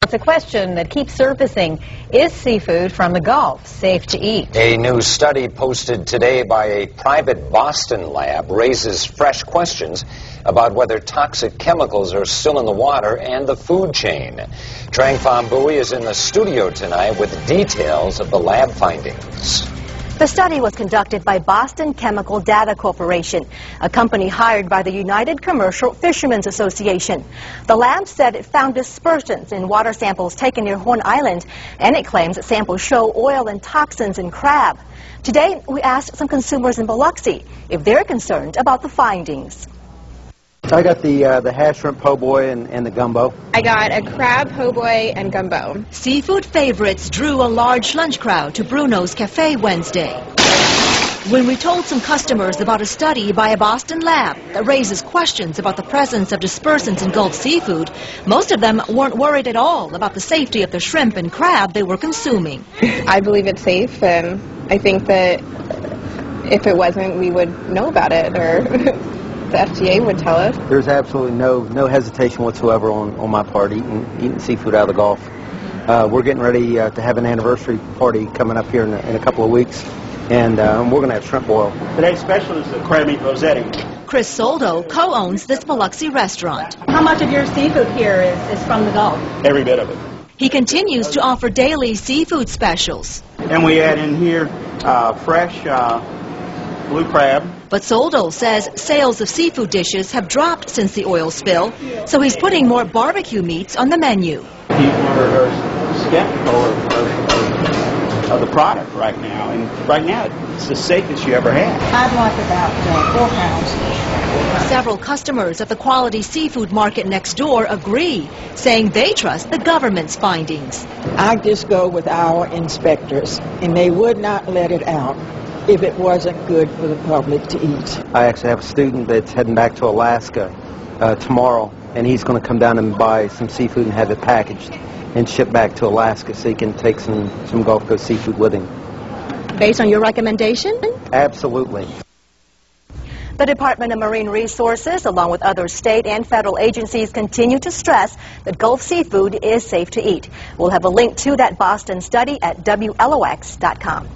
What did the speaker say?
it's a question that keeps surfacing. Is seafood from the Gulf safe to eat? A new study posted today by a private Boston lab raises fresh questions about whether toxic chemicals are still in the water and the food chain. Trang Pham Bui is in the studio tonight with details of the lab findings. The study was conducted by Boston Chemical Data Corporation, a company hired by the United Commercial Fishermen's Association. The lab said it found dispersants in water samples taken near Horn Island, and it claims that samples show oil and toxins in crab. Today, we asked some consumers in Biloxi if they're concerned about the findings. I got the hash shrimp po' boy and the gumbo. I got a crab po' boy and gumbo. Seafood favorites drew a large lunch crowd to Bruno's Cafe Wednesday. When we told some customers about a study by a Boston lab that raises questions about the presence of dispersants in Gulf seafood, most of them weren't worried at all about the safety of the shrimp and crab they were consuming. I believe it's safe, and I think that if it wasn't, we would know about it, or the FDA would tell us. There's absolutely no hesitation whatsoever on my part eating seafood out of the Gulf. We're getting ready to have an anniversary party coming up here in a couple of weeks, and we're going to have shrimp boil. Today's special is the crab meat rossetti. Chris Soldo co-owns this Biloxi restaurant. How much of your seafood here is from the Gulf? Every bit of it. He continues to offer daily seafood specials. And we add in here fresh blue crab. But Soldo says sales of seafood dishes have dropped since the oil spill, so he's putting more barbecue meats on the menu. People are skeptical of the product right now, and right now it's the safest you ever had. I'd like about 4 pounds. Several customers at the quality seafood market next door agree, saying they trust the government's findings. I just go with our inspectors, and they would not let it out if it wasn't good for the public to eat. I actually have a student that's heading back to Alaska tomorrow, and he's going to come down and buy some seafood and have it packaged and shipped back to Alaska so he can take some Gulf Coast seafood with him. Based on your recommendation? Absolutely. The Department of Marine Resources, along with other state and federal agencies, continue to stress that Gulf seafood is safe to eat. We'll have a link to that Boston study at WLOX.com.